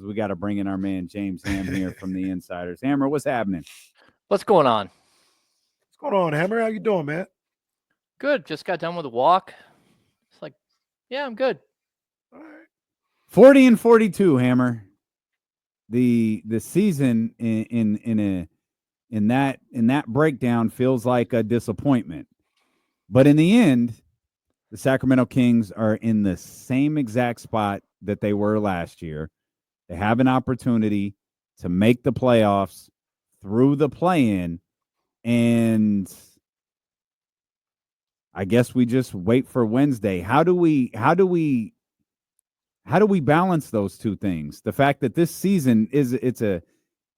We got to bring in our man James Ham here from the Insiders. Hammer, what's happening? What's going on? What's going on, Hammer? How you doing, man? Good. Just got done with a walk. It's like, yeah, I'm good. All right. 40-42, Hammer. The season in that breakdown feels like a disappointment. But in the end, the Sacramento Kings are in the same exact spot that they were last year. They have an opportunity to make the playoffs through the play-in, and I guess we just wait for Wednesday. How do we balance those two things? The fact that this season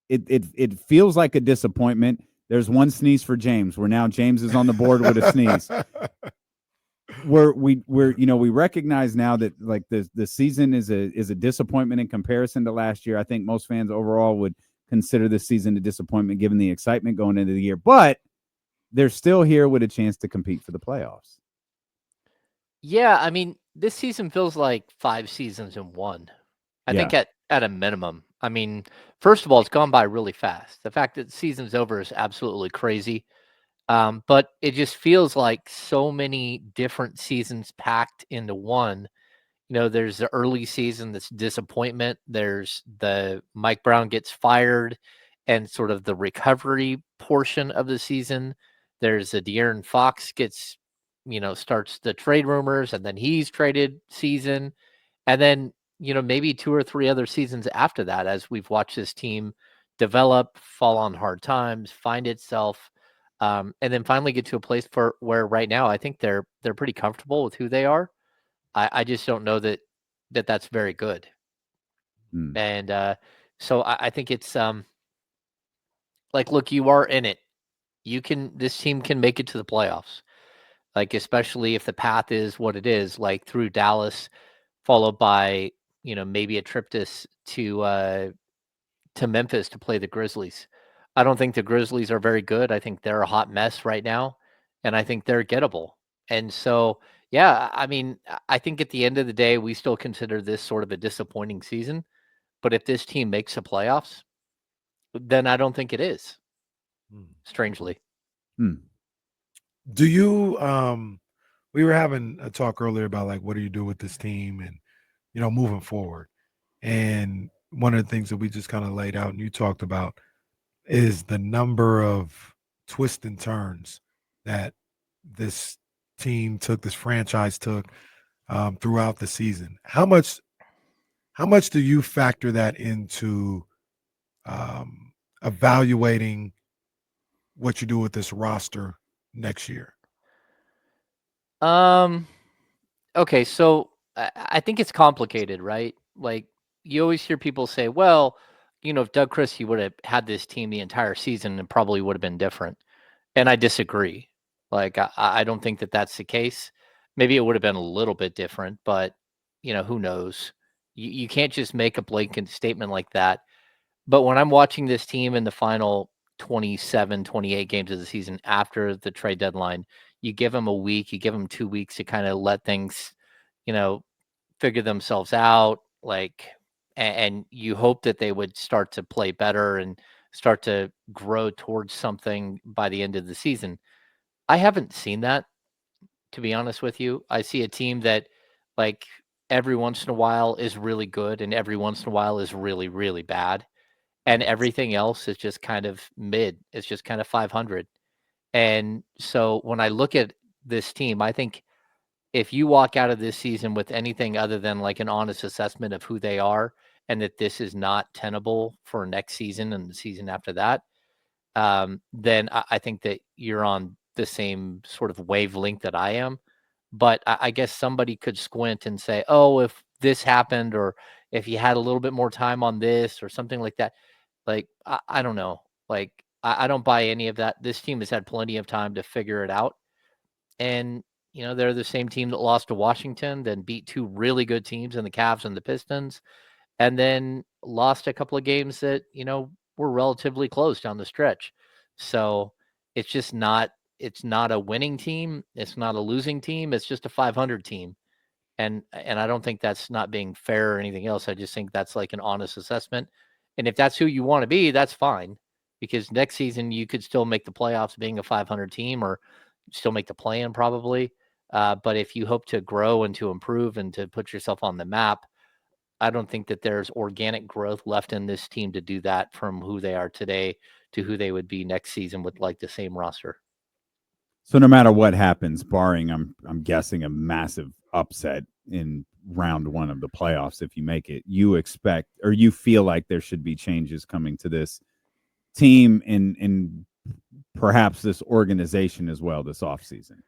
it feels like a disappointment. There's one sneeze for James. Where now James is on the board with a sneeze. We recognize now that like the season is a disappointment in comparison to last year. I think most fans overall would consider this season a disappointment given the excitement going into the year, but they're still here with a chance to compete for the playoffs. Yeah, I mean, this season feels like 5 seasons in one. I think at a minimum. I mean, first of all, it's gone by really fast. The fact that the season's over is absolutely crazy. But it just feels like so many different seasons packed into one. There's the early season that's disappointment. There's the Mike Brown gets fired and sort of the recovery portion of the season. There's the De'Aaron Fox gets, starts the trade rumors and then he's traded season. And then, maybe 2 or 3 other seasons after that, as we've watched this team develop, fall on hard times, find itself, and then finally get to a place where right now I think they're pretty comfortable with who they are. I just don't know that's very good. And so I think it's like, look, you are in it. This team can make it to the playoffs. Like, especially if the path is what it is, like through Dallas, followed by, maybe a trip to Memphis to play the Grizzlies. I don't think the Grizzlies are very good. I think they're a hot mess right now, and I think they're gettable. And so, yeah, I mean, I think at the end of the day, we still consider this sort of a disappointing season. But if this team makes the playoffs, then I don't think it is. Strangely. Do you we were having a talk earlier about like what do you do with this team and moving forward. And one of the things that we just kind of laid out and you talked about is the number of twists and turns that this team took, this franchise took throughout the season. How much do you factor that into evaluating what you do with this roster next year? Okay, so I think it's complicated, right? Like, you always hear people say, well, if Doug Christie would have had this team the entire season, it probably would have been different. And I disagree. Like, I don't think that that's the case. Maybe it would have been a little bit different, but, who knows? You can't just make a blanket statement like that. But when I'm watching this team in the final 27, 28 games of the season after the trade deadline, you give them a week, you give them 2 weeks to kind of let things, you know, figure themselves out, like, and you hope that they would start to play better and start to grow towards something by the end of the season. I haven't seen that, to be honest with you. I see a team that, like, every once in a while is really good and every once in a while is really, really bad. And everything else is just kind of mid. It's just kind of 500. And so when I look at this team, I think if you walk out of this season with anything other than like an honest assessment of who they are and that this is not tenable for next season and the season after that, then I think that you're on the same sort of wavelength that I am. But I guess somebody could squint and say, oh, if this happened or if you had a little bit more time on this or something like that, like, I don't know. Like, I don't buy any of that. This team has had plenty of time to figure it out. And, they're the same team that lost to Washington, then beat 2 really good teams in the Cavs and the Pistons, and then lost a couple of games that, were relatively close down the stretch. So it's just not a winning team. It's not a losing team. It's just a 500 team. And I don't think that's not being fair or anything else. I just think that's like an honest assessment. And if that's who you want to be, that's fine. Because next season you could still make the playoffs being a 500 team, or still make the play-in probably. But if you hope to grow and to improve and to put yourself on the map, I don't think that there's organic growth left in this team to do that from who they are today to who they would be next season with like the same roster. So no matter what happens, barring I'm guessing a massive upset in round one of the playoffs, if you make it, you expect or you feel like there should be changes coming to this team and perhaps this organization as well this offseason.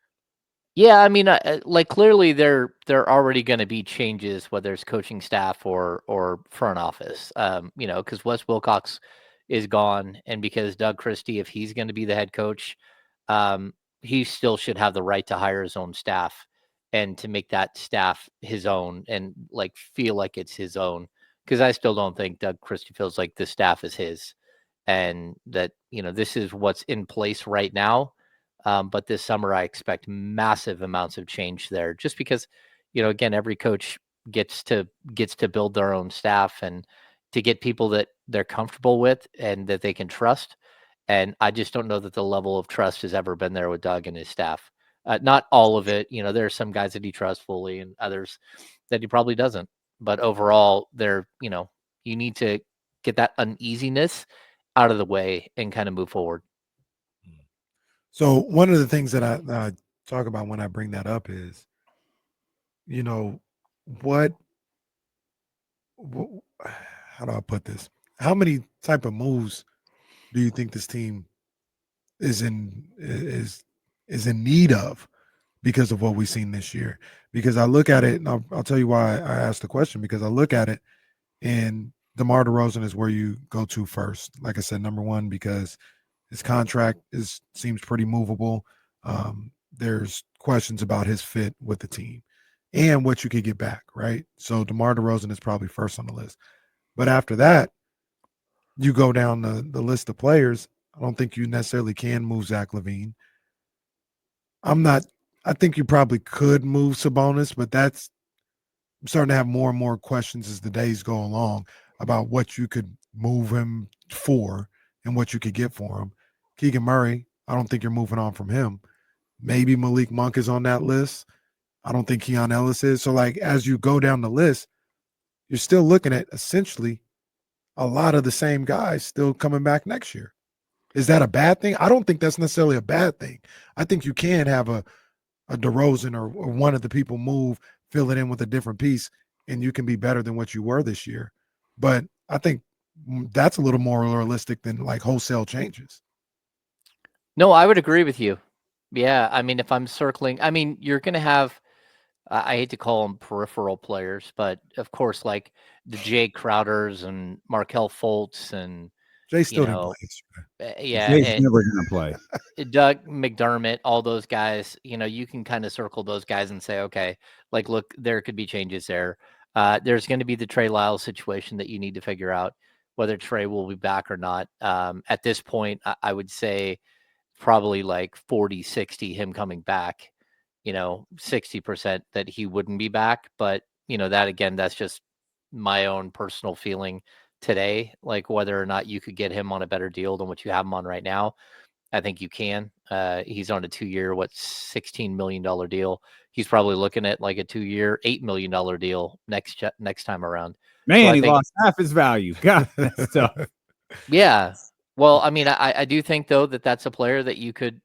Yeah, I mean, like clearly there already going to be changes, whether it's coaching staff or front office. Because Wes Wilcox is gone, and because Doug Christie, if he's going to be the head coach, he still should have the right to hire his own staff and to make that staff his own and like feel like it's his own. Because I still don't think Doug Christie feels like the staff is his, and that this is what's in place right now. But this summer, I expect massive amounts of change there, just because, again, every coach gets to build their own staff and to get people that they're comfortable with and that they can trust. And I just don't know that the level of trust has ever been there with Doug and his staff. Not all of it. There are some guys that he trusts fully and others that he probably doesn't. But overall, you need to get that uneasiness out of the way and kind of move forward. So one of the things that I talk about when I bring that up is, what how do I put this? How many type of moves do you think this team is in need of because of what we've seen this year? Because I look at it, and I'll tell you why I asked the question, because I look at it and DeMar DeRozan is where you go to first. Like I said, number one, because his contract seems pretty movable. There's questions about his fit with the team and what you could get back, right? So DeMar DeRozan is probably first on the list. But after that, you go down the list of players. I don't think you necessarily can move Zach LaVine. I think you probably could move Sabonis, but I'm starting to have more and more questions as the days go along about what you could move him for and what you could get for him. Keegan Murray, I don't think you're moving on from him. Maybe Malik Monk is on that list. I don't think Keon Ellis is. So, like, as you go down the list, you're still looking at essentially a lot of the same guys still coming back next year. Is that a bad thing? I don't think that's necessarily a bad thing. I think you can have a DeRozan or one of the people move, fill it in with a different piece, and you can be better than what you were this year. But I think that's a little more realistic than like wholesale changes. No, I would agree with you. Yeah, I mean, if I'm circling, I mean, you're going to have, I hate to call them peripheral players, but of course, like the Jay Crowders and Markelle Fultz and, Jay still didn't play yesterday. yeah, Jay's never going to play. Doug McDermott, all those guys, you can kind of circle those guys and say, okay, like, look, there could be changes there. There's going to be the Trey Lyles situation that you need to figure out whether Trey will be back or not. At this point, I would say probably like 40-60 him coming back, 60% that he wouldn't be back. But, that again, that's just my own personal feeling today, like whether or not you could get him on a better deal than what you have him on right now. I think you can. He's on a 2-year, $16 million deal. He's probably looking at like a 2-year, $8 million deal next time around. Man, so he lost half his value. God, that's tough. Yeah. Well, I mean, I do think though that's a player that you could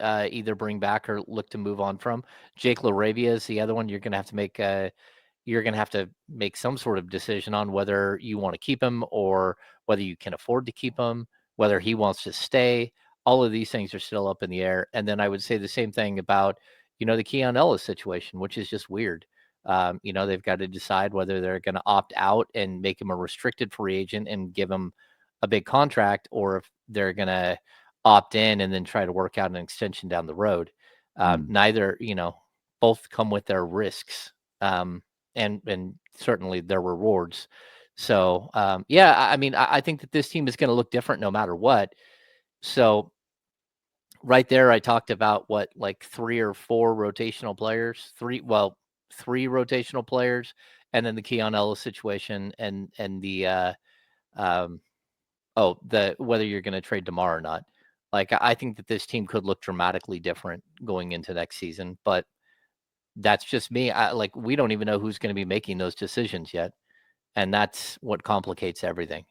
either bring back or look to move on from. Jake LaRavia is the other one. You're going to have to make some sort of decision on whether you want to keep him or whether you can afford to keep him, whether he wants to stay. All of these things are still up in the air. And then I would say the same thing about, the Keon Ellis situation, which is just weird. They've got to decide whether they're going to opt out and make him a restricted free agent and give him a big contract, or if they're going to opt in and then try to work out an extension down the road. Neither, both come with their risks, and certainly their rewards. So, yeah, I mean, I think that this team is going to look different no matter what. So right there, I talked about like 3 or 4 rotational players, 3 rotational players, and then the Keon Ellis situation, and the whether you're going to trade DeMar or not. Like, I think that this team could look dramatically different going into next season, but that's just me. We don't even know who's going to be making those decisions yet, and that's what complicates everything.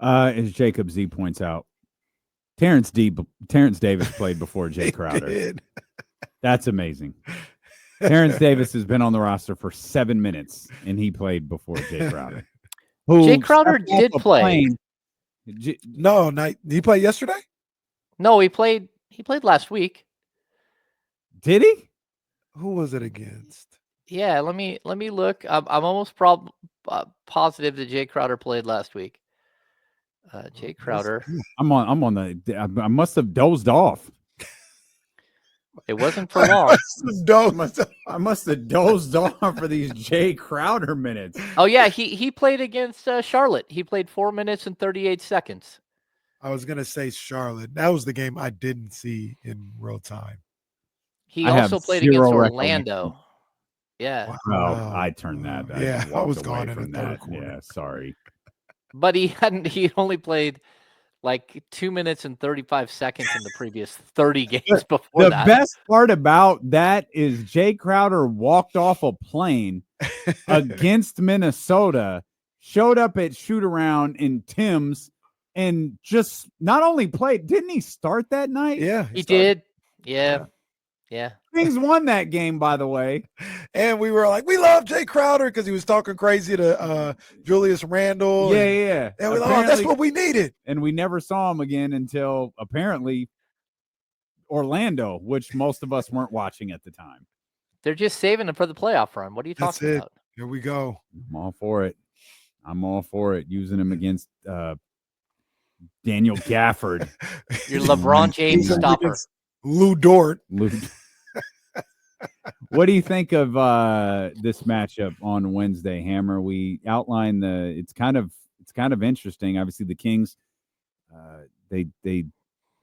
As Jacob Z points out, Terrence Davis played before Jay Crowder. That's amazing. Terrence Davis has been on the roster for 7 minutes, and he played before Jay Crowder. Jay Crowder did play. No, did he play yesterday? No, he played last week. Did he? Who was it against? Yeah, let me look. I'm almost positive that Jay Crowder played last week. Jay Crowder. I must have dozed off. It wasn't for long. I must have dozed off for these Jay Crowder minutes. Oh yeah, he played against Charlotte. He played 4 minutes and 38 seconds. I was gonna say Charlotte. That was the game I didn't see in real time. He also played against Orlando. Yeah. Well, I turned that. I was gone in the third quarter. Yeah, sorry. But he only played like 2 minutes and 35 seconds in the previous 30 games before that. The best part about that is Jay Crowder walked off a plane against Minnesota, showed up at shoot-around in Tim's, and just not only played, didn't he start that night? Yeah. He did. Yeah. Kings won that game, by the way. And we were like, we love Jay Crowder because he was talking crazy to Julius Randle. Yeah. And we thought, that's what we needed. And we never saw him again until apparently Orlando, which most of us weren't watching at the time. They're just saving him for the playoff run. What are you talking about? Here we go. I'm all for it. Using him against Daniel Gafford. Your LeBron James stopper. Lou Dort. What do you think of this matchup on Wednesday, Hammer? We outlined it's kind of interesting. Obviously, the Kings they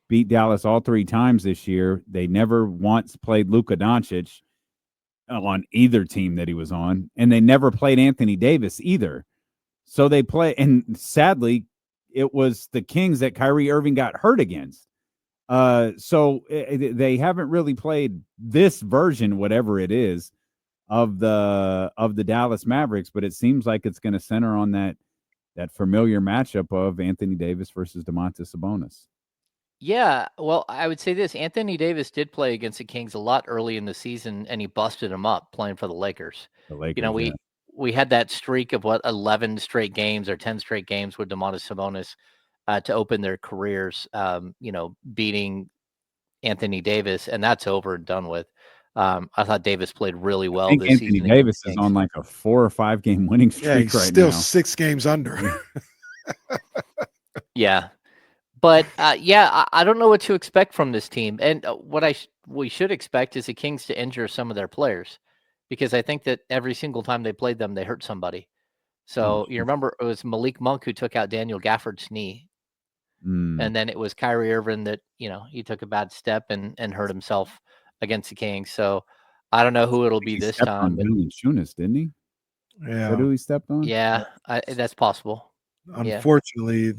beat Dallas all 3 times this year. They never once played Luka Doncic on either team that he was on, and they never played Anthony Davis either. So they play, and sadly, it was the Kings that Kyrie Irving got hurt against. So they haven't really played this version, whatever it is, of the Dallas Mavericks, but it seems like it's going to center on that familiar matchup of Anthony Davis versus Domantas Sabonis. Yeah, well, I would say this. Anthony Davis did play against the Kings a lot early in the season, and he busted him up playing for the Lakers. We had that streak of 11 straight games or 10 straight games with Domantas Sabonis to open their careers, beating Anthony Davis, and that's over and done with. I thought Davis played really well this season. Anthony Davis is on like a 4 or 5 game winning streak right still now. 6 games under. Yeah. But I don't know what to expect from this team. And what we should expect is the Kings to injure some of their players, because I think that every single time they played them, they hurt somebody. So you remember it was Malik Monk who took out Daniel Gafford's knee. And then it was Kyrie Irving that, he took a bad step and hurt himself against the Kings. So I don't know who it'll be this time. Shunas, didn't he? Yeah. What who he stepped on? Yeah, that's possible. Unfortunately,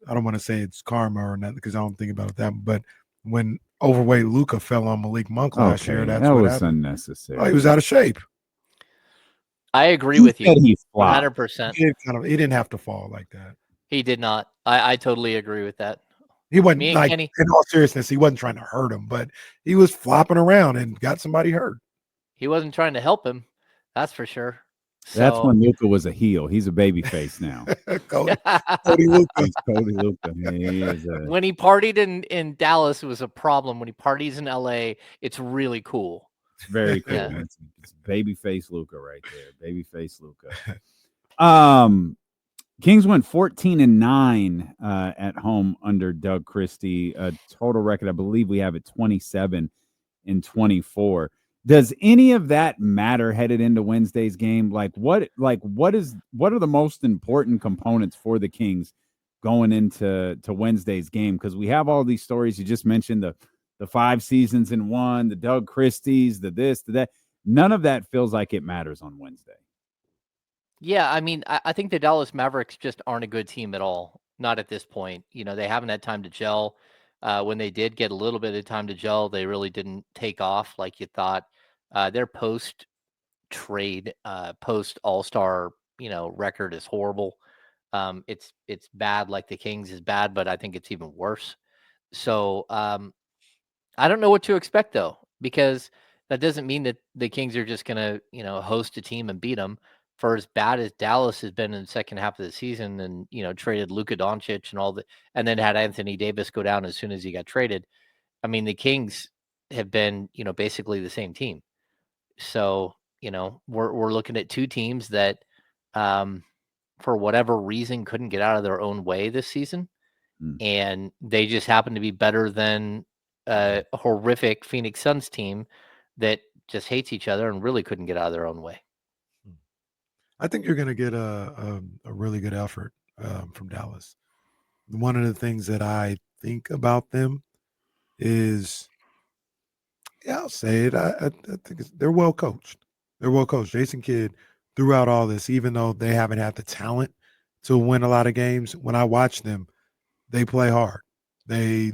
I don't want to say it's karma or not, because I don't think about that. But when overweight Luka fell on Malik Monk last year, that was happened. Unnecessary. Oh, he was out of shape. I agree with you. He 100%. He didn't have to fall like that. He did not. I totally agree with that. He wasn't in all seriousness, he wasn't trying to hurt him, but he was flopping around and got somebody hurt. He wasn't trying to help him. That's for sure. That's when Luka was a heel. He's a baby face now. Cody Luka. Cody Luka. When he partied in Dallas, it was a problem. When he parties in LA, it's really cool. It's very cool. Yeah. It's baby face Luka right there. Baby face Luka. Kings went 14-9 at home under Doug Christie. A total record, I believe we have at 27-24. Does any of that matter headed into Wednesday's game? What are the most important components for the Kings going into Wednesday's game? Because we have all these stories. You just mentioned the 5 seasons in one, the Doug Christie's, the this, the that. none of that feels like it matters on Wednesday. Yeah, I mean, I think the Dallas Mavericks just aren't a good team at all. Not at this point. They haven't had time to gel. When they did get a little bit of time to gel, they really didn't take off like you thought. Their post trade, post All-Star, record is horrible. It's bad, like the Kings is bad, but I think it's even worse. So I don't know what to expect though, because that doesn't mean that the Kings are just gonna, host a team and beat them. For as bad as Dallas has been in the second half of the season, and traded Luka Doncic and then had Anthony Davis go down as soon as he got traded. I mean, the Kings have been, basically the same team. So we're looking at two teams that, for whatever reason, couldn't get out of their own way this season, and they just happen to be better than a horrific Phoenix Suns team that just hates each other and really couldn't get out of their own way. I think you're going to get a really good effort from Dallas. One of the things that I think about them is, I'll say it. I think they're well coached. They're well coached. Jason Kidd, throughout all this, even though they haven't had the talent to win a lot of games, when I watch them, they play hard. They,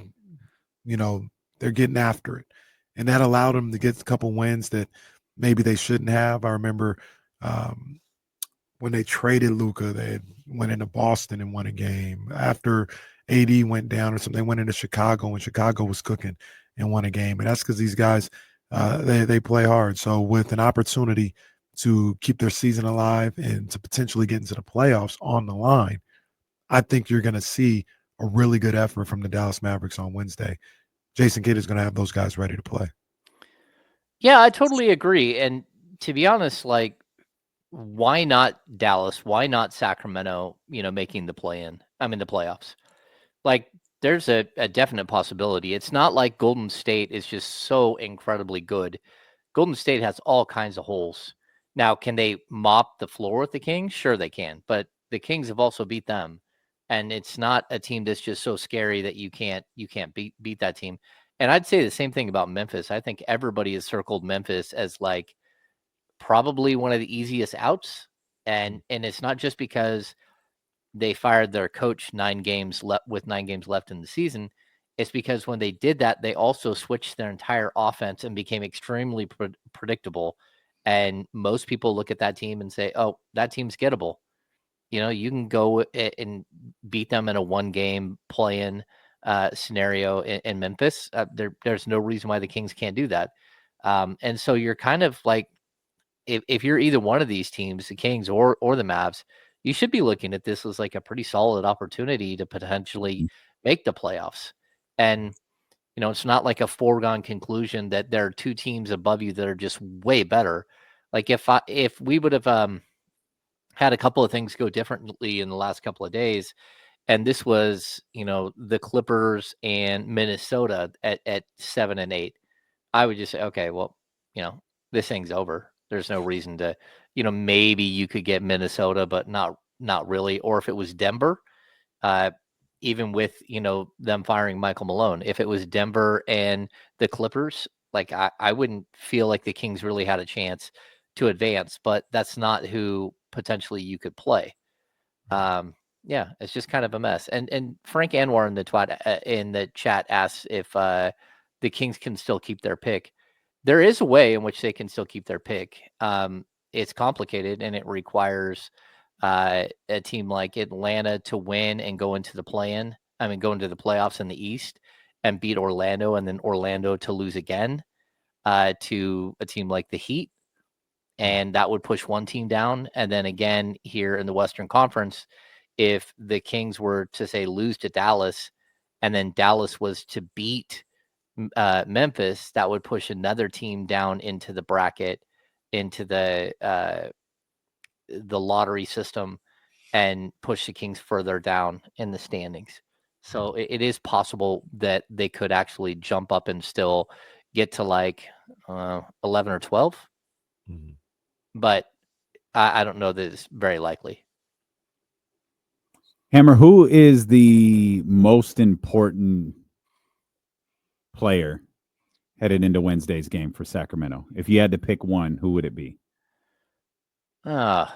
they're getting after it. And that allowed them to get a couple wins that maybe they shouldn't have. I remember when they traded Luka, they went into Boston and won a game. After AD went down or something, they went into Chicago when Chicago was cooking and won a game. And that's because these guys, they play hard. So with an opportunity to keep their season alive and to potentially get into the playoffs on the line, I think you're going to see a really good effort from the Dallas Mavericks on Wednesday. Jason Kidd is going to have those guys ready to play. Yeah, I totally agree. And to be honest, like, why not Dallas? Why not Sacramento, making the playoffs? Like, there's a definite possibility. It's not like Golden State is just so incredibly good. Golden State has all kinds of holes. Now, can they mop the floor with the Kings? Sure they can, but the Kings have also beat them. And it's not a team that's just so scary that you can't beat that team. And I'd say the same thing about Memphis. I think everybody has circled Memphis as like probably one of the easiest outs. And it's not just because they fired their coach with 9 games left in the season. It's because when they did that, they also switched their entire offense and became extremely predictable. And most people look at that team and say, oh, that team's gettable. You can go and beat them in a 1-game play-in scenario in Memphis. There's no reason why the Kings can't do that. And so you're kind of like, if you're either one of these teams, the Kings or the Mavs, you should be looking at this as like a pretty solid opportunity to potentially make the playoffs. And, it's not like a foregone conclusion that there are two teams above you that are just way better. Like if we would have had a couple of things go differently in the last couple of days, and this was, the Clippers and Minnesota at 7 and 8, I would just say, okay, well, this thing's over. There's no reason to, maybe you could get Minnesota, but not really. Or if it was Denver, even with, them firing Michael Malone, if it was Denver and the Clippers, like I wouldn't feel like the Kings really had a chance to advance, but that's not who potentially you could play. Yeah, it's just kind of a mess. And Frank Anwar in the chat asks if the Kings can still keep their pick. There is a way in which they can still keep their pick. It's complicated, and it requires a team like Atlanta to win and go into the play-in. Go into the playoffs in the East and beat Orlando, and then Orlando to lose again to a team like the Heat. And that would push one team down. And then again, here in the Western Conference, if the Kings were to say lose to Dallas, and then Dallas was to beat Memphis, that would push another team down into the bracket, into the lottery system, and push the Kings further down in the standings. So it is possible that they could actually jump up and still get to like 11 or 12. Mm-hmm. But I don't know that it's very likely. Hammer, who is the most important player headed into Wednesday's game for Sacramento? If you had to pick one, who would it be? I'm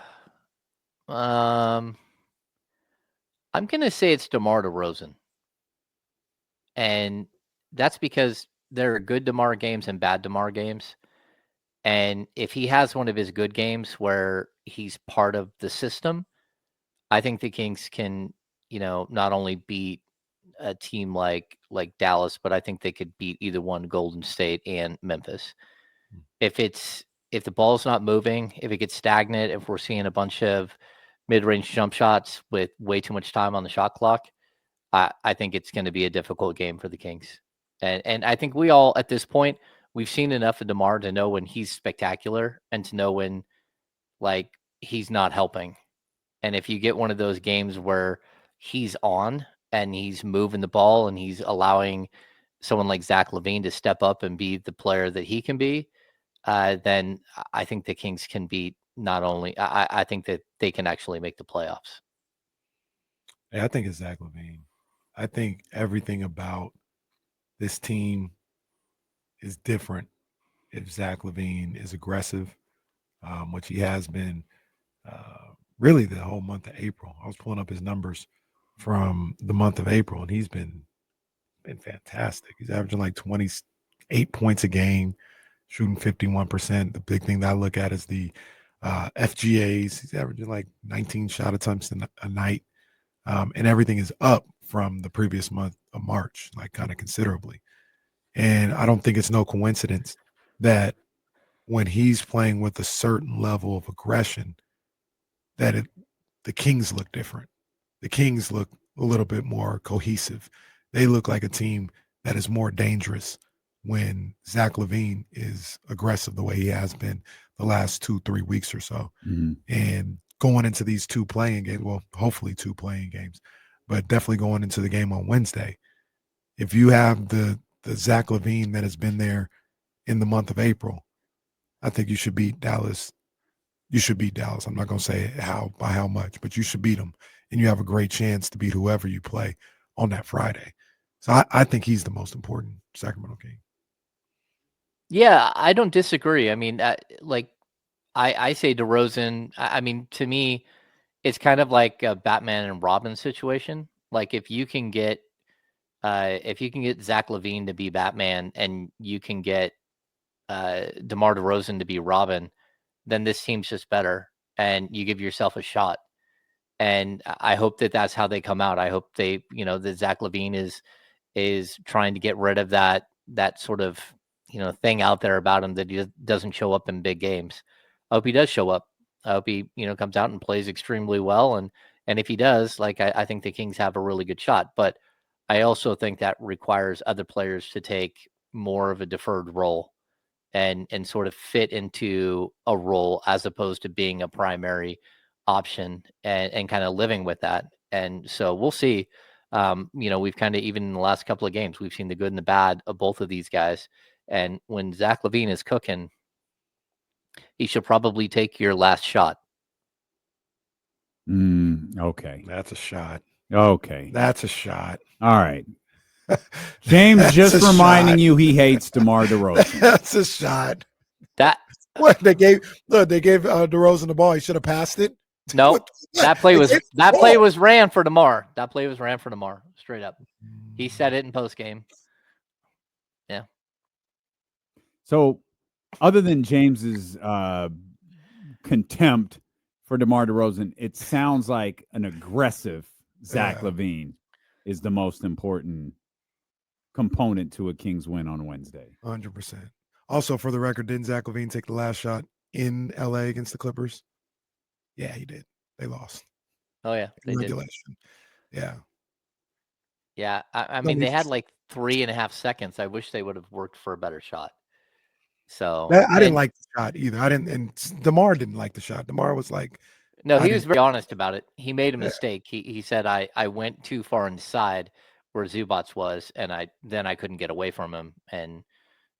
going to say it's DeMar DeRozan. And that's because there are good DeMar games and bad DeMar games. And if he has one of his good games where he's part of the system, I think the Kings can, not only beat a team like Dallas, but I think they could beat either one, Golden State and Memphis. If the ball's not moving, if it gets stagnant, if we're seeing a bunch of mid-range jump shots with way too much time on the shot clock, I think it's going to be a difficult game for the Kings. And I think we all, at this point, we've seen enough of DeMar to know when he's spectacular and to know when, he's not helping. And if you get one of those games where he's on and he's moving the ball and he's allowing someone like Zach LaVine to step up and be the player that he can be, then I think the Kings can beat not only, I think that they can actually make the playoffs. Yeah, I think it's Zach LaVine. I think everything about this team is different if Zach LaVine is aggressive, which he has been really the whole month of April. I was pulling up his numbers from the month of April, and he's been fantastic. He's averaging like 28 points a game, shooting 51%. The big thing that I look at is the FGAs. He's averaging like 19 shot attempts a night. And everything is up from the previous month of March, like kind of considerably. And I don't think it's no coincidence that when he's playing with a certain level of aggression, that the Kings look different. The Kings look a little bit more cohesive. They look like a team that is more dangerous when Zach LaVine is aggressive the way he has been the last 2-3 weeks or so. Mm-hmm. And going into these two playing games, well, hopefully two playing games, but definitely going into the game on Wednesday, if you have the Zach LaVine that has been there in the month of April, I think you should beat Dallas. You should beat Dallas. I'm not going to say by how much, but you should beat them, and you have a great chance to beat whoever you play on that Friday. So I think he's the most important Sacramento King. Yeah, I don't disagree. I mean, I say DeRozan. I mean, to me, it's kind of like a Batman and Robin situation. Like if you can get Zach LaVine to be Batman and you can get DeMar DeRozan to be Robin, then this team's just better, and you give yourself a shot. And I hope that that's how they come out. I hope that Zach LaVine is trying to get rid of that sort of thing out there about him that he doesn't show up in big games. I hope he does show up. I hope he comes out and plays extremely well, and if he does, I think the Kings have a really good shot. But I also think that requires other players to take more of a deferred role and sort of fit into a role as opposed to being a primary option and kind of living with that. And so we'll see. We've kind of, even in the last couple of games, we've seen the good and the bad of both of these guys. And when Zach LaVine is cooking, he should probably take your last shot. Okay. That's a shot. Okay. That's a shot. All right. James just reminding you he hates DeMar DeRozan. That's a shot. That what they gave DeRozan the ball. He should have passed it. No, that play was ran for DeMar. That play was ran for DeMar, straight up. He said it in post game. Yeah. So, other than James's contempt for DeMar DeRozan, it sounds like an aggressive Zach LaVine is the most important component to a Kings win on Wednesday. 100%. Also, for the record, didn't Zach LaVine take the last shot in LA against the Clippers? Yeah, he did. They lost. Oh, yeah. They regulation. Did. Yeah. Yeah. I mean, they had like 3.5 seconds. I wish they would have worked for a better shot. So I didn't like the shot either. And DeMar didn't like the shot. DeMar was like, no, he was very honest about it. He made a mistake. He said, I went too far inside where Zubats was, and I couldn't get away from him. And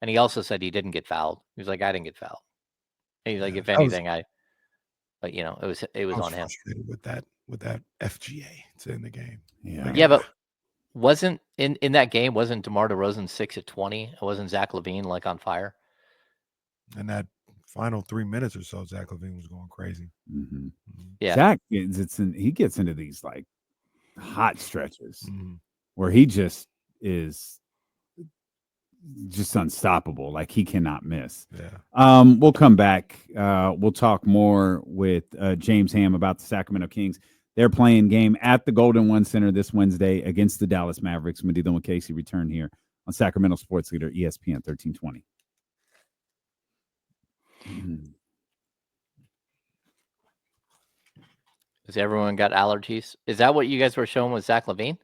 he also said he didn't get fouled. He was like, I didn't get fouled. And he's like, if anything, but it was on him. Frustrated with that FGA to end the game. Yeah. Yeah, but Wasn't in that game, wasn't DeMar DeRozan 6 of 20? It wasn't Zach LaVine like on fire? And that final 3 minutes or so, Zach LaVine was going crazy. Mm-hmm. Yeah. Zach he gets into these like hot stretches Mhm. where he just is just unstoppable. Like he cannot miss. Yeah. We'll come back. We'll talk more with James Ham about the Sacramento Kings. They're playing game at the Golden One Center this Wednesday against the Dallas Mavericks. Medina and Casey return here on Sacramento Sports Leader ESPN 1320. Has everyone got allergies? Is that what you guys were showing with Zach LaVine?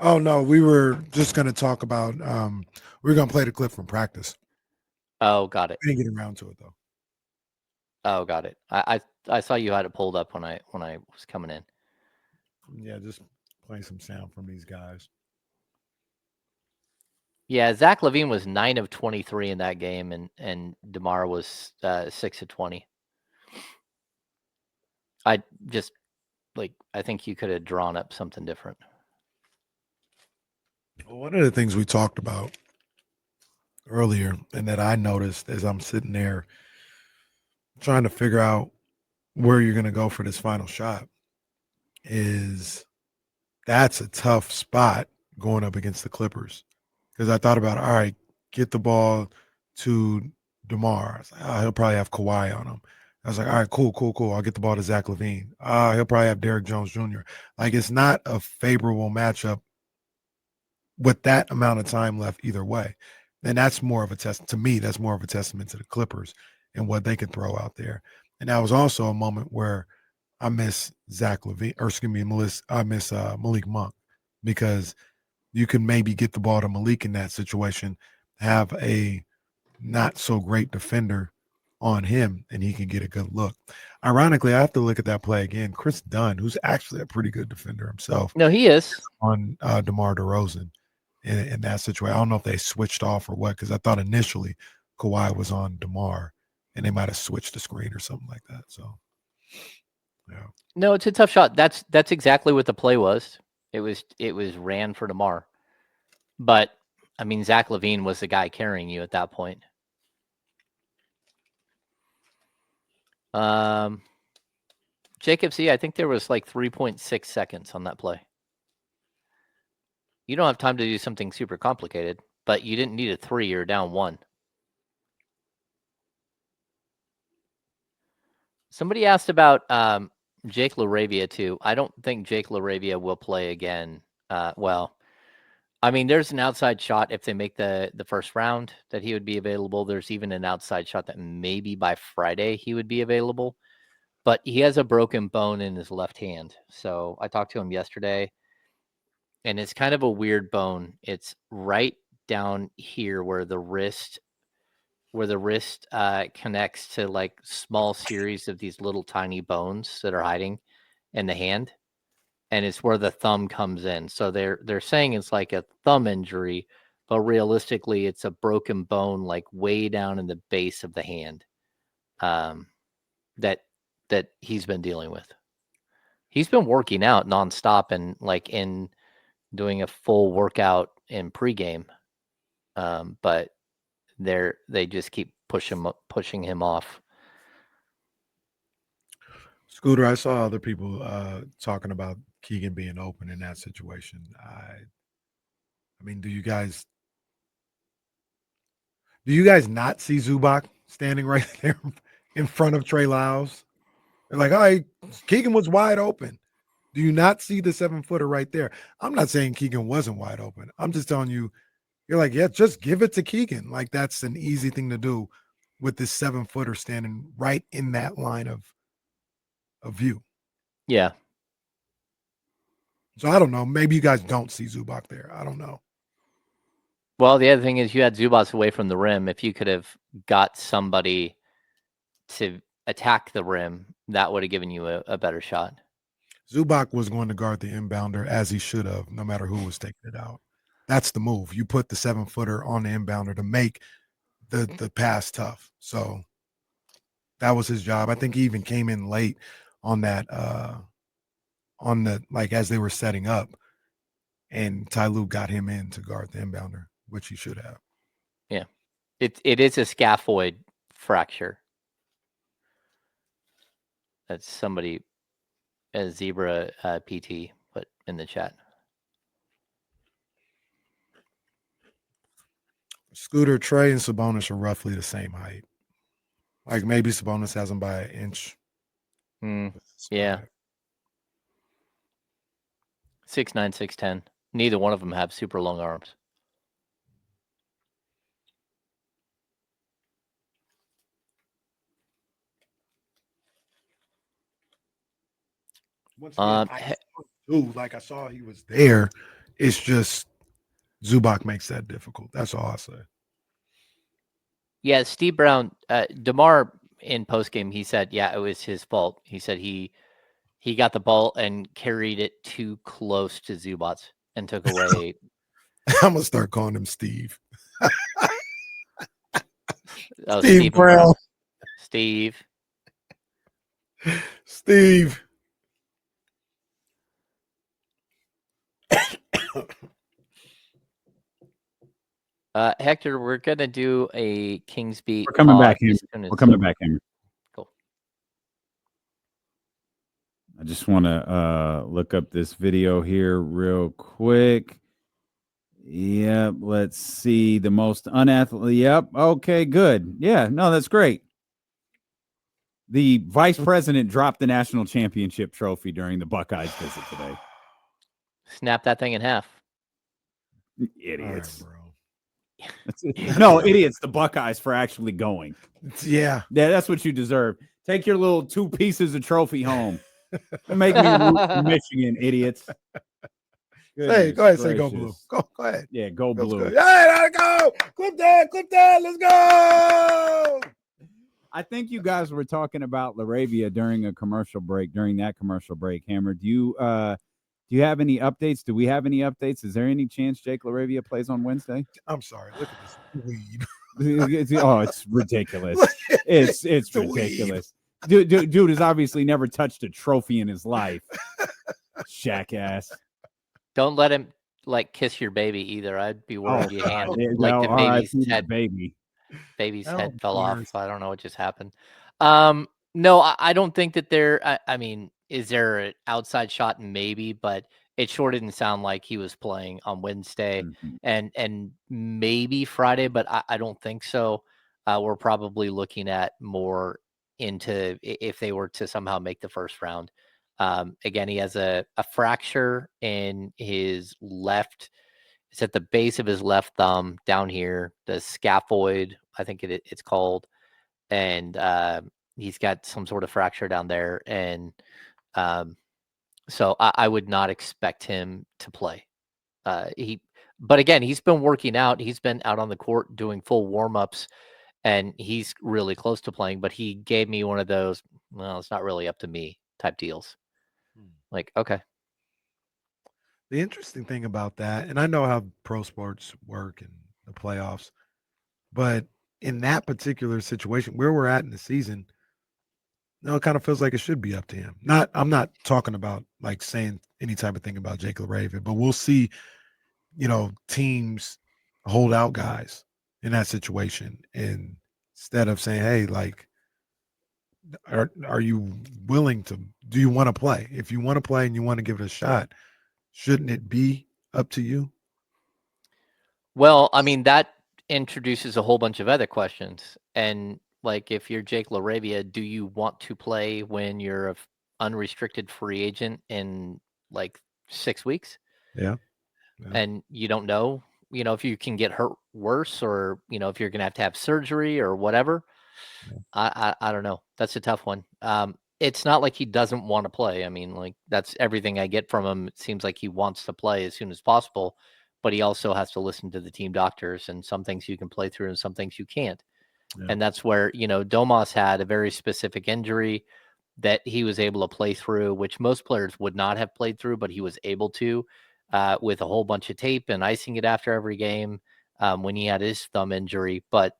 Oh no, we were just going to talk about. We were going to play the clip from practice. Oh, got it. We didn't get around to it though. Oh, got it. I saw you had it pulled up when I was coming in. Yeah, just playing some sound from these guys. Yeah, Zach LaVine was 9 of 23 in that game, and DeMar was 6 of 20. I think you could have drawn up something different. Well, one of the things we talked about earlier, and that I noticed as I'm sitting there trying to figure out where you're going to go for this final shot, is that's a tough spot going up against the Clippers. Because I thought about, all right, get the ball to DeMar. I was like, oh, he'll probably have Kawhi on him. I was like, all right, cool. I'll get the ball to Zach LaVine. He'll probably have Derrick Jones Jr. Like, it's not a favorable matchup with that amount of time left either way. And that's more of a test to me. That's more of a testament to the Clippers and what they can throw out there. And that was also a moment where I miss Zach LaVine, or excuse me, I miss Malik Monk, because you can maybe get the ball to Malik in that situation, have a not so great defender on him, and he can get a good look. Ironically, I have to look at that play again. Chris Dunn, who's actually a pretty good defender himself, No, he is on DeMar DeRozan in that situation. I don't know if they switched off or what, because I thought initially Kawhi was on DeMar, and they might have switched the screen or something like that. So, yeah. No, it's a tough shot. That's exactly what the play was. It was ran for DeMar. But I mean, Zach LaVine was the guy carrying you at that point. Jacob C, I think there was like 3.6 seconds on that play. You don't have time to do something super complicated, but you didn't need a 3. You're down 1. Somebody asked about Jake LaRavia too. I don't think Jake LaRavia will play again. Well, I mean, there's an outside shot if they make the first round that he would be available. There's even an outside shot that maybe by Friday he would be available. But he has a broken bone in his left hand. So I talked to him yesterday, and it's kind of a weird bone. It's right down here where the wrist connects to like small series of these little tiny bones that are hiding in the hand, and it's where the thumb comes in. So they're saying it's like a thumb injury, but realistically it's a broken bone like way down in the base of the hand, that he's been dealing with. He's been working out nonstop and like in doing a full workout in pregame, but they just keep pushing him off. Scooter, I saw other people talking about Keegan being open in that situation. I mean, do you guys not see Zubac standing right there in front of Trey Lyles? They're like, all right, Keegan was wide open. Do you not see the 7-footer right there? I'm not saying Keegan wasn't wide open. I'm just telling you, you're like, yeah, just give it to Keegan. Like, that's an easy thing to do with this 7-footer standing right in that line of view. Yeah. So I don't know. Maybe you guys don't see Zubac there. I don't know. Well, the other thing is you had Zubac away from the rim. If you could have got somebody to attack the rim, that would have given you a better shot. Zubac was going to guard the inbounder as he should have, no matter who was taking it out. That's the move. You put the 7-footer on the inbounder to make the pass tough. So that was his job. I think he even came in late on that on the as they were setting up, and Ty Lue got him in to guard the inbounder, which he should have. Yeah, it is a scaphoid fracture. That's somebody, a Zebra PT, put in the chat. Scooter, Trey, and Sabonis are roughly the same height. Like maybe Sabonis has him by an inch. Yeah. 6'9", 6'10". Neither one of them have super long arms. Once again, I saw he was there. It's just Zubac makes that difficult. That's all I say. Yeah, Steve Brown, DeMar in postgame, he said, yeah, it was his fault. He said he got the ball and carried it too close to Zubac and took away. I'm gonna start calling him Steve. Steve Brown. Steve. Hector, we're gonna do a Kings Beat. We're coming back here. We're coming back here. Cool. I just want to look up this video here real quick. Yep, let's see. The most unathletic. Yep. Okay, good. Yeah, no, that's great. The vice president dropped the national championship trophy during the Buckeyes visit today. Snap that thing in half. Idiots. Right, bro. No, idiots, the Buckeyes for actually going. Yeah. Yeah, that's what you deserve. Take your little 2 pieces of trophy home. And make me root for Michigan, idiots. Hey, go ahead, say go blue. Go ahead. Yeah, go blue. Hey, let go. Clip that. Let's go. I think you guys were talking about LaRavia during a commercial break. During that commercial break, Hammer, do you have any updates? Do we have any updates? Is there any chance Jake LaRavia plays on Wednesday? I'm sorry. Look at this weed. It's ridiculous. It's ridiculous. Dude has obviously never touched a trophy in his life. Jackass. Don't let him kiss your baby either. I'd be worried you hand the baby's head. Baby's head fell off. I don't know what just happened. No, I don't think that there. I mean, is there an outside shot? Maybe, but it sure didn't sound like he was playing on Wednesday and maybe Friday, but I don't think so. We're probably looking at more into if they were to somehow make the first round. Again, he has a fracture in his left. It's at the base of his left thumb down here, the scaphoid, I think it's called. And he's got some sort of fracture down there. And so I would not expect him to play. But again, he's been working out. He's been out on the court doing full warm-ups, and he's really close to playing. But he gave me one of those, well, it's not really up to me type deals. Like, okay. The interesting thing about that, and I know how pro sports work and the playoffs, but in that particular situation, where we're at in the season, no, it kind of feels like it should be up to him. I'm not talking about saying any type of thing about Jake LaRavia, but we'll see, teams hold out guys in that situation. And instead of saying, hey, are you willing to, do you want to play? If you want to play and you want to give it a shot, shouldn't it be up to you? Well, I mean, that introduces a whole bunch of other questions. And if you're Jake LaRavia, do you want to play when you're an unrestricted free agent in 6 weeks? Yeah. And you don't know, if you can get hurt worse or, if you're going to have surgery or whatever. Yeah. I don't know. That's a tough one. It's not like he doesn't want to play. I mean, that's everything I get from him. It seems like he wants to play as soon as possible, but he also has to listen to the team doctors, and some things you can play through and some things you can't. Yeah. And that's where, Domas had a very specific injury that he was able to play through, which most players would not have played through, but he was able to, with a whole bunch of tape and icing it after every game when he had his thumb injury. But,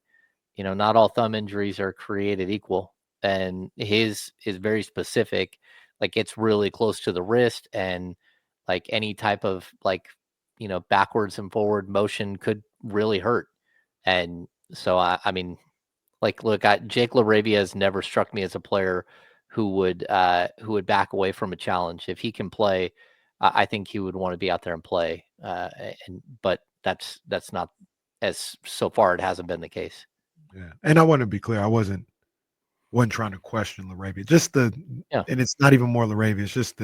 not all thumb injuries are created equal. And his is very specific. like it's really close to the wrist, and like any type of like, backwards and forward motion could really hurt. And so I mean, like, look, Jake LaRavia has never struck me as a player who would back away from a challenge. If he can play, I think he would want to be out there and play. But that's not, as so far it hasn't been the case. Yeah, and I want to be clear. I wasn't trying to question LaRavia. Just and it's not even more LaRavia. It's just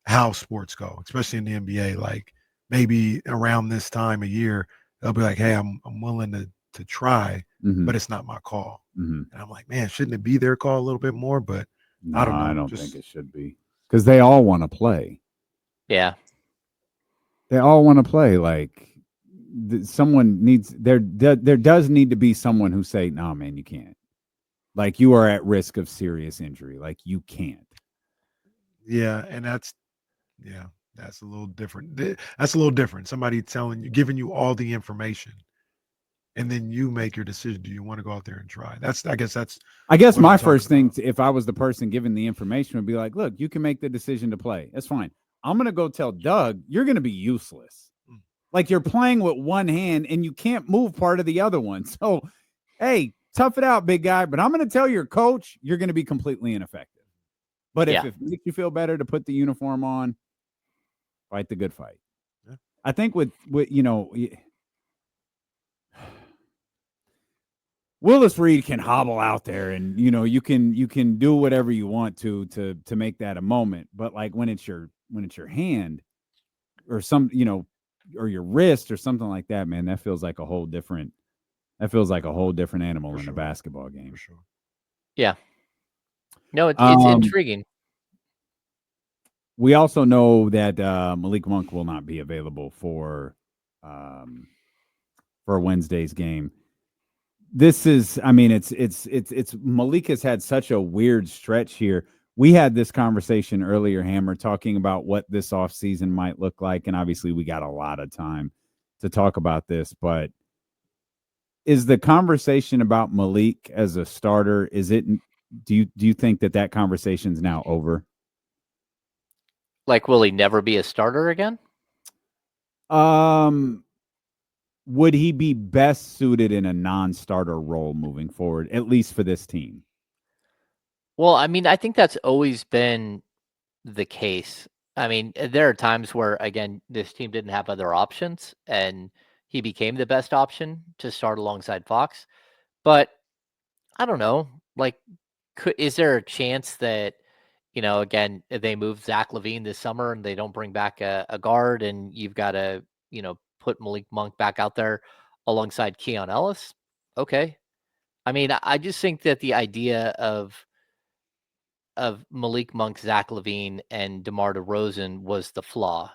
how sports go, especially in the NBA. Like maybe around this time of year, they'll be like, "Hey, I'm willing to try, but it's not my call." And I'm like, man, shouldn't it be their call a little bit more? But no, I don't know. I don't think it should be, because they all want to play. Yeah, they all want to play. Like someone needs there does need to be someone who say, "No, man, you can't. Like you are at risk of serious injury. Like you can't." Yeah, and that's a little different. That's a little different. Somebody giving you all the information, and then you make your decision. Do you want to go out there and try? I guess my first thing, if I was the person given the information, would be like, look, you can make the decision to play. That's fine. I'm going to go tell Doug, you're going to be useless. Like you're playing with one hand and you can't move part of the other one. So, hey, tough it out, big guy. But I'm going to tell your coach, you're going to be completely ineffective. But if it makes you feel better to put the uniform on, fight the good fight. Yeah. I think with Willis Reed can hobble out there, and you can do whatever you want to make that a moment. But like when it's your hand or or your wrist or something like that, man, that feels like a whole different animal in a basketball game. For sure. Yeah. No, it's intriguing. We also know that Malik Monk will not be available for Wednesday's game. This is, I mean, it's Malik has had such a weird stretch here. We had this conversation earlier, Hammer, talking about what this offseason might look like. And obviously we got a lot of time to talk about this, but is the conversation about Malik as a starter, do you think that conversation's now over? Like, will he never be a starter again? Would he be best suited in a non-starter role moving forward, at least for this team? Well, I mean, I think that's always been the case. I mean, there are times where, again, this team didn't have other options, and he became the best option to start alongside Fox. But I don't know. Like, is there a chance that, again, if they move Zach LaVine this summer and they don't bring back a guard, and you've got to, put Malik Monk back out there alongside Keon Ellis? Okay. I mean, I just think that the idea of Malik Monk, Zach LaVine, and DeMar DeRozan was the flaw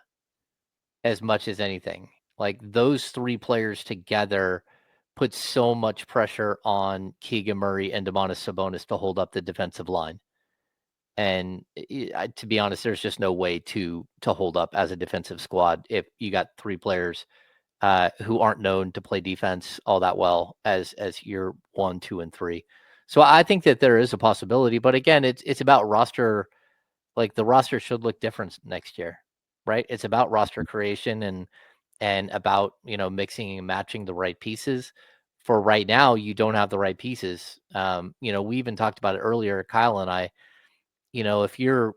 as much as anything. Like those three players together put so much pressure on Keegan Murray and Domantas Sabonis to hold up the defensive line. And to be honest, there's just no way to hold up as a defensive squad if you got three players who aren't known to play defense all that well as your 1, 2, and 3. So I think that there is a possibility, but again, it's about roster. Like the roster should look different next year, right? It's about roster creation and about mixing and matching the right pieces. For right now, you don't have the right pieces. We even talked about it earlier, Kyle and I. If you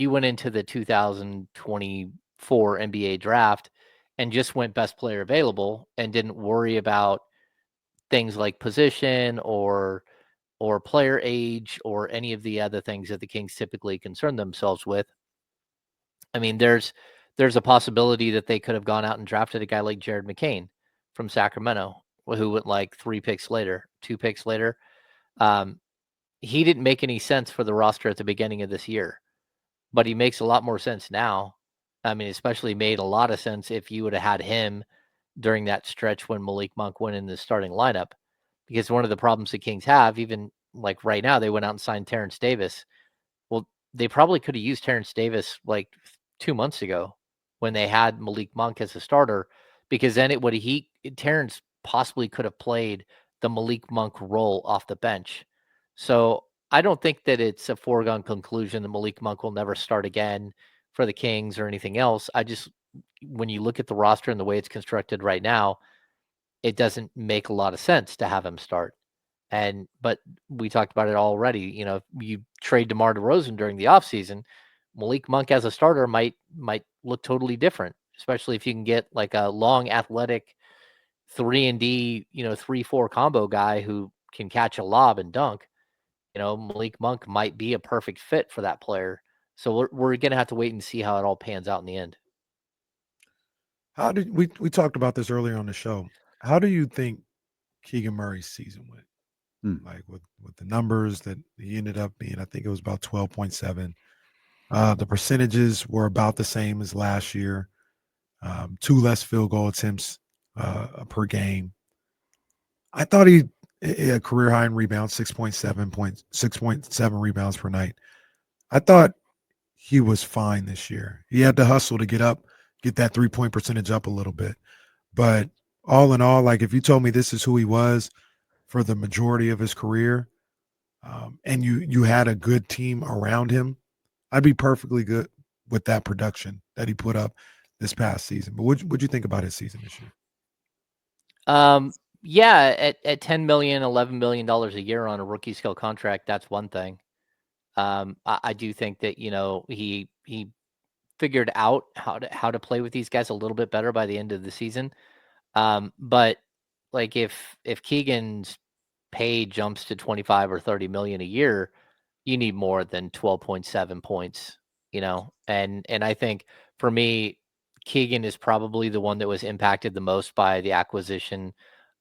went into the 2024 NBA draft and just went best player available and didn't worry about things like position or player age or any of the other things that the Kings typically concern themselves with, I mean, there's a possibility that they could have gone out and drafted a guy like Jared McCain from Sacramento, who went like 2 picks later. He didn't make any sense for the roster at the beginning of this year, but he makes a lot more sense now. I mean, especially made a lot of sense if you would have had him during that stretch when Malik Monk went in the starting lineup, because one of the problems the Kings have, even like right now, they went out and signed Terrence Davis. Well, they probably could have used Terrence Davis like 2 months ago when they had Malik Monk as a starter, because then Terrence possibly could have played the Malik Monk role off the bench. So I don't think that it's a foregone conclusion that Malik Monk will never start again for the Kings or anything else. When you look at the roster and the way it's constructed right now, it doesn't make a lot of sense to have him start. But we talked about it already. You trade DeMar DeRozan during the offseason, Malik Monk as a starter might look totally different, especially if you can get like a long athletic 3-and-D, 3-4 combo guy who can catch a lob and dunk. Malik Monk might be a perfect fit for that player. So we're going to have to wait and see how it all pans out in the end. How did we talked about this earlier on the show? How do you think Keegan Murray's season went? Like with the numbers that he ended up being, I think it was about 12.7. The percentages were about the same as last year. 2 less field goal attempts per game. I thought he a career high in rebounds, 6.7 rebounds per night. I thought he was fine this year. He had to hustle to get that 3-point percentage up a little bit. But all in all, like if you told me this is who he was for the majority of his career, and you had a good team around him, I'd be perfectly good with that production that he put up this past season. But what'd you think about his season this year? Yeah, at $10 million, $11 million a year on a rookie scale contract, that's one thing. I do think that he figured out how to play with these guys a little bit better by the end of the season. But like if Keegan's pay jumps to 25 or 30 million a year, you need more than 12.7 points, and I think for me, Keegan is probably the one that was impacted the most by the acquisition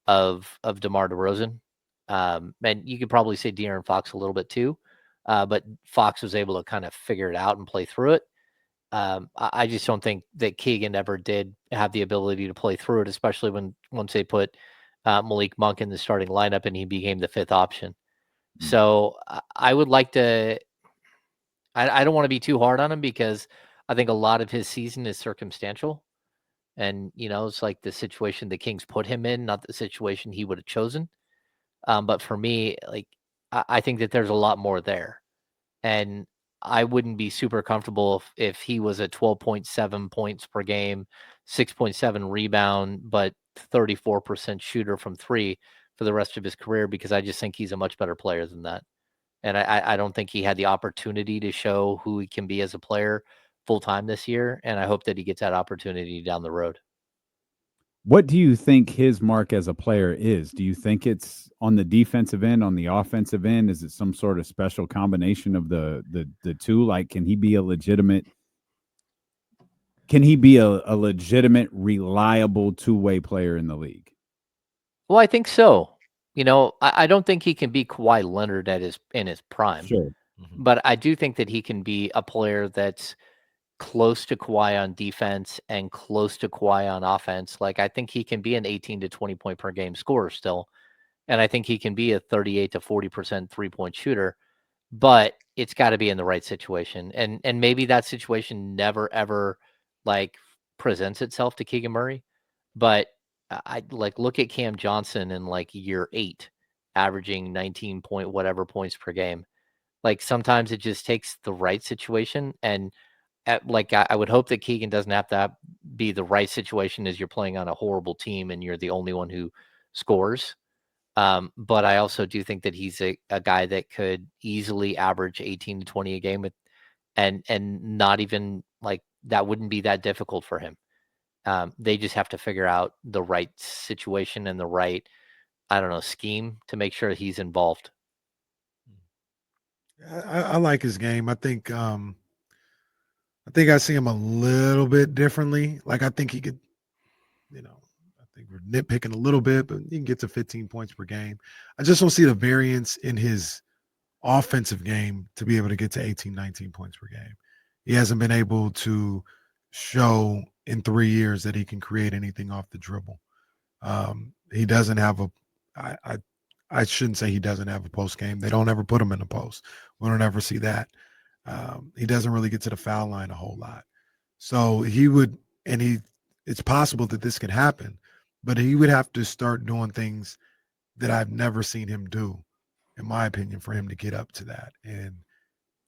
of DeMar DeRozan. And you could probably say De'Aaron Fox a little bit too. But Fox was able to kind of figure it out and play through it. I just don't think that Keegan ever did have the ability to play through it, especially once they put Malik Monk in the starting lineup and he became the 5th option. So I would like to. I don't want to be too hard on him because I think a lot of his season is circumstantial, and it's like the situation the Kings put him in, not the situation he would have chosen. But for me, like I think that there's a lot more there. And I wouldn't be super comfortable if he was at 12.7 points per game, 6.7 rebound, but 34% shooter from 3 for the rest of his career, because I just think he's a much better player than that. And I don't think he had the opportunity to show who he can be as a player full time this year. And I hope that he gets that opportunity down the road. What do you think his mark as a player is? Do you think it's on the defensive end, on the offensive end? Is it some sort of special combination of the two? Like, can he be a legitimate, reliable two-way player in the league? Well, I think so. I don't think he can be Kawhi Leonard in his prime. Sure. But I do think that he can be a player that's close to Kawhi on defense and close to Kawhi on offense. Like, I think he can be an 18 to 20 point per game scorer still. And I think he can be a 38 to 40% 3-point shooter, but it's got to be in the right situation. And maybe that situation never, ever like presents itself to Keegan Murray. But I like look at Cam Johnson in like year 8, averaging 19 point whatever points per game. Like sometimes it just takes the right situation. And I would hope that Keegan doesn't have to be the right situation as you're playing on a horrible team and you're the only one who scores. But I also do think that he's a guy that could easily average 18 to 20 a game and not even like that wouldn't be that difficult for him. They just have to figure out the right situation and the right, I don't know, scheme to make sure he's involved. I like his game. I think I see him a little bit differently. Like I think he could, I think we're nitpicking a little bit, but he can get to 15 points per game. I just don't see the variance in his offensive game to be able to get to 18, 19 points per game. He hasn't been able to show in 3 years that he can create anything off the dribble. He doesn't have I shouldn't say he doesn't have a post game. They don't ever put him in the post. We don't ever see that. He doesn't really get to the foul line a whole lot. So it's possible that this can happen, but he would have to start doing things that I've never seen him do in my opinion, for him to get up to that. And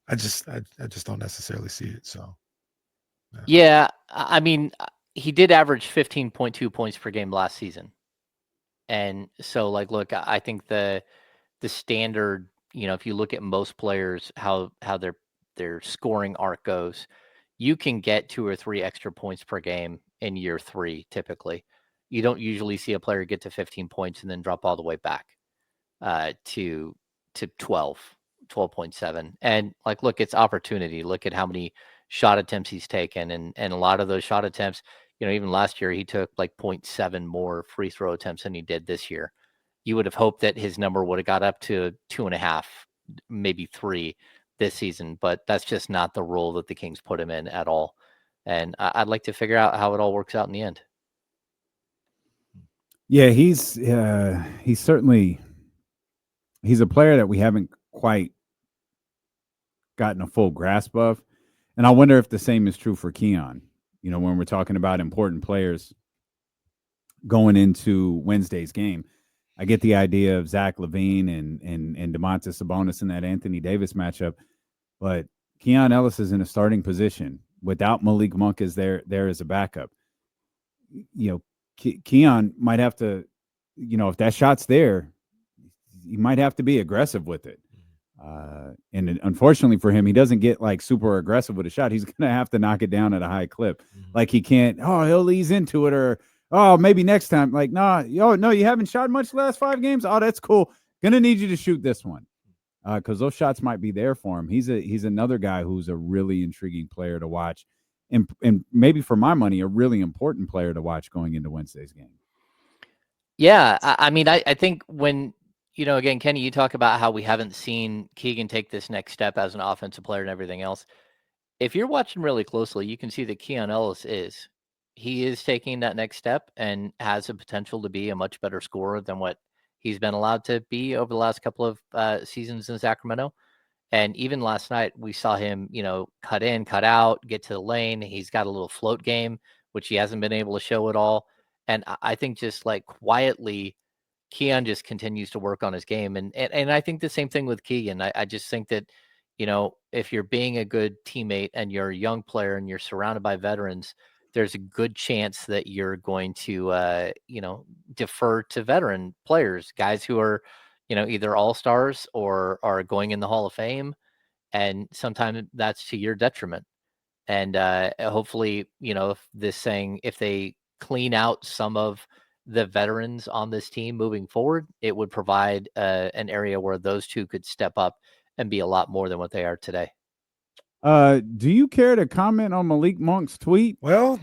I just don't necessarily see it. So Yeah, I mean, he did average 15.2 points per game last season. And so, like, look, I think the standard, if you look at most players, how their scoring arc goes, you can get 2 or 3 extra points per game in year 3 typically. You don't usually see a player get to 15 points and then drop all the way back to 12.7. And like, look, it's opportunity. Look at how many shot attempts he's taken, and a lot of those shot attempts, even last year he took like 0.7 more free throw attempts than he did this year. You would have hoped that his number would have got up to 2.5, maybe 3 this season, but that's just not the role that the Kings put him in at all. And I'd like to figure out how it all works out in the end. Yeah, he's certainly he's a player that we haven't quite gotten a full grasp of. And I wonder if the same is true for Keon. When we're talking about important players going into Wednesday's game, I get the idea of Zach LaVine and Domantas Sabonis in that Anthony Davis matchup, but Keon Ellis is in a starting position without Malik Monk as there as a backup. Keon might have to, if that shot's there, he might have to be aggressive with it. And unfortunately for him, he doesn't get like super aggressive with a shot. He's going to have to knock it down at a high clip. Like he can't, he'll ease into it, or, maybe next time. Like, no, you haven't shot much the last 5 games. Oh, that's cool. Going to need you to shoot this one. Because those shots might be there for him. He's another guy who's a really intriguing player to watch. And maybe for my money, a really important player to watch going into Wednesday's game. Yeah, I mean, I think when, again, Kenny, you talk about how we haven't seen Keegan take this next step as an offensive player and everything else. If you're watching really closely, you can see that Keon Ellis he is taking that next step and has the potential to be a much better scorer than what he's been allowed to be over the last couple of seasons in Sacramento. And even last night, we saw him, cut in, cut out, get to the lane. He's got a little float game, which he hasn't been able to show at all. And I think just like quietly, Keon just continues to work on his game. And I think the same thing with Keegan. I just think that, if you're being a good teammate and you're a young player and you're surrounded by veterans, there's a good chance that you're going to, defer to veteran players, guys who are, either all-stars or are going in the Hall of Fame. And sometimes that's to your detriment. And hopefully, if they clean out some of the veterans on this team moving forward, it would provide an area where those two could step up and be a lot more than what they are today. Do you care to comment on Malik Monk's tweet? Well,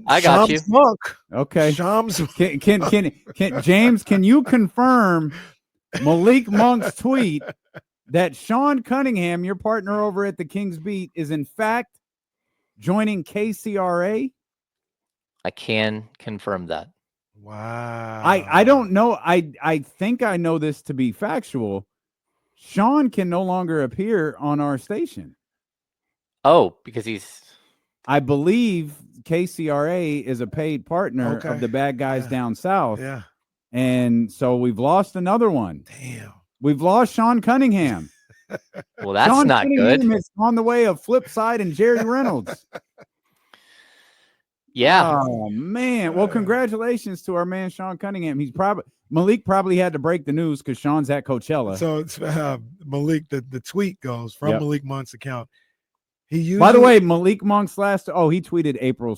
I got you. Monk. Okay. Shams. Can James, can you confirm Malik Monk's tweet that Sean Cunningham, your partner over at the Kings Beat, is in fact joining KCRA? I can confirm that. Wow. I don't know. I think I know this to be factual. Sean can no longer appear on our station. Oh, because I believe KCRA is a paid partner of the Bad Guys Down South. Yeah. And so we've lost another one. Damn. We've lost Sean Cunningham. Well, that's Sean not Cunningham good. is on the way of Flipside and Jerry Reynolds. Yeah. Oh man. Well, congratulations to our man Sean Cunningham. Malik probably had to break the news because Sean's at Coachella. So it's Malik. The tweet goes from Malik Monk's account. By the way, Malik Monk's he tweeted April.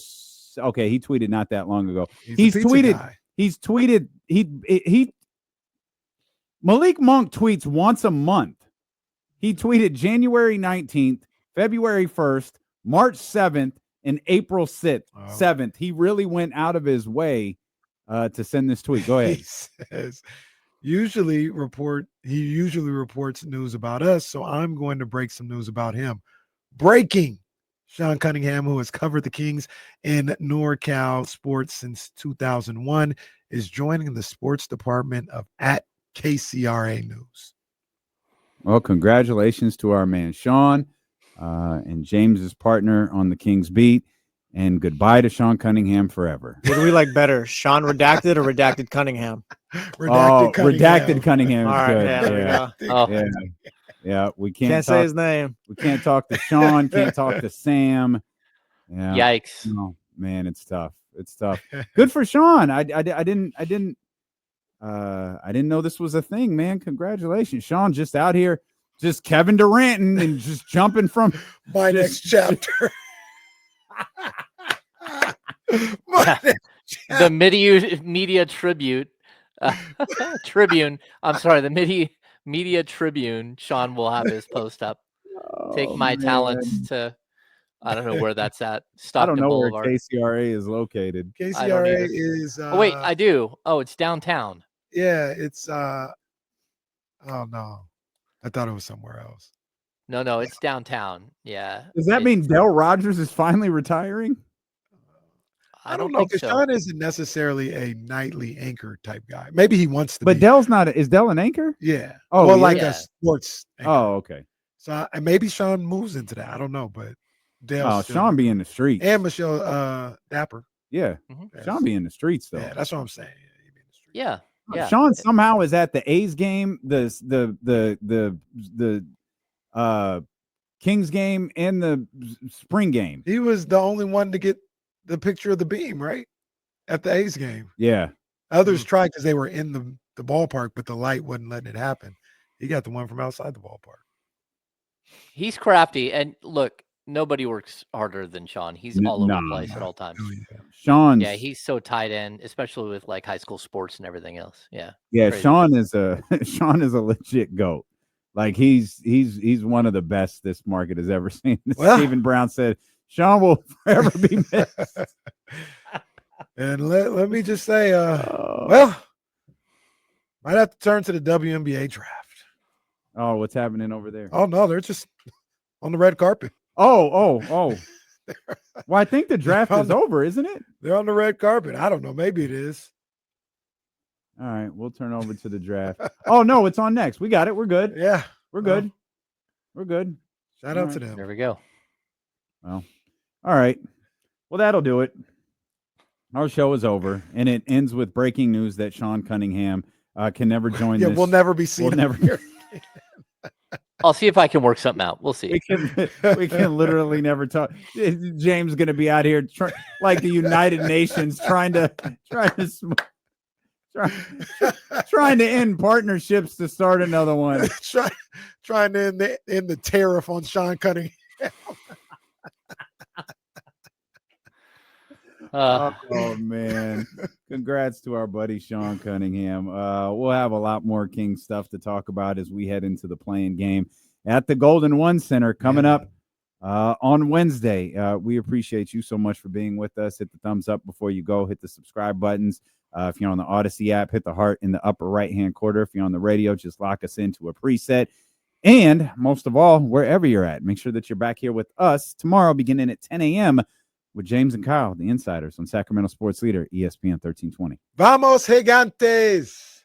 Okay, he tweeted not that long ago. He's tweeted. Malik Monk tweets once a month. He tweeted January 19th, February 1st, March 7th, and April 7th. He really went out of his way to send this tweet. Go ahead. He says, he usually reports news about us, so I'm going to break some news about him. Breaking: Sean Cunningham, who has covered the Kings in NorCal sports since 2001, is joining the sports department of @KCRA News. Well, congratulations to our man Sean and James's partner on the Kings Beat. and goodbye to Sean Cunningham forever. What do we like better, Sean Redacted or Redacted Cunningham? Redacted Cunningham All is right, good. yeah, there we Yeah. go. Oh, Yeah. Yeah. We Can't can't say talk, his name. we can't talk to Sean, can't talk to Sam. Yeah. yikes. No, man, it's tough. It's tough. Good for Sean. I didn't know this was a thing, man. Congratulations. Sean just out here, just Kevin Duranting and just jumping from My next chapter. The Media Tribute. Tribune. I'm sorry, the Media Tribune. Sean will have his post up. Take my talents to, I don't know where that's at. I Stockton don't know Boulevard. where KCRA is located. I don't KCRA either. is Oh, wait, I do. Oh, it's downtown. yeah, it's oh no. I thought it was somewhere else. No, it's downtown. Yeah. Does that mean Dell Rogers is finally retiring? I don't know, think because so. Sean isn't necessarily a nightly anchor type guy. Maybe he wants to But be. Dell's not. Is Dell an anchor? Yeah. Oh, well, yeah? like Yeah. a sports anchor. Oh, okay. So maybe Sean moves into that. I don't know, but Dale's Oh, still- Sean be in the streets. and Michelle Dapper. Yeah. Mhm. Sean be in the streets though. Yeah, that's what I'm saying. Yeah, he be in the streets. Yeah. Yeah. Sean somehow is at the A's game, the Kings game, and the spring game. He was the only one to get the picture of the beam, right? At the A's game. Yeah. Others tried because they were in the ballpark, but the light wasn't letting it happen. He got the one from outside the ballpark. He's crafty. And look, nobody works harder than Sean. He's all over the Nah. place at all times. Oh, yeah. Sean's Yeah, he's so tied in, especially with like high school sports and everything else. Yeah. yeah, crazy. Sean is a legit goat. Like he's one of the best this market has ever seen. Well- Stephen Brown said Sean will forever be missed. And let me just say, Oh, well, might have to turn to the WNBA draft. what's happening over there? Oh no, they're just on the red carpet. Oh. Well, I think the draft is over, isn't it? They're on the red carpet. I don't know. Maybe it is. All right, we'll turn over to the draft. Oh no, it's on next. We got it. We're good. Yeah, We're good. We're good. shout All out to right. them. There we go. Well, all right. Well, that'll do it. Our show is over, and it ends with breaking news that Sean Cunningham can never join Yeah, this. we'll never be seen. We'll never. here. I'll see if I can work something out. We'll see. We can literally never talk. James going to be out here like the United Nations trying to end partnerships to start another one. Trying to end the tariff on Sean Cunningham. Oh man. Congrats to our buddy Sean Cunningham. We'll have a lot more King stuff to talk about as we head into the playing game at the Golden One Center coming up on Wednesday. We appreciate you so much for being with us. Hit the thumbs up before you go. Hit the subscribe buttons. If you're on the Odyssey app, hit the heart in the upper right-hand corner. If you're on the radio, just lock us into a preset. And most of all, wherever you're at, make sure that you're back here with us tomorrow beginning at 10 a.m. with James and Kyle, the Insiders on Sacramento Sports Leader, ESPN 1320. Vamos, Gigantes!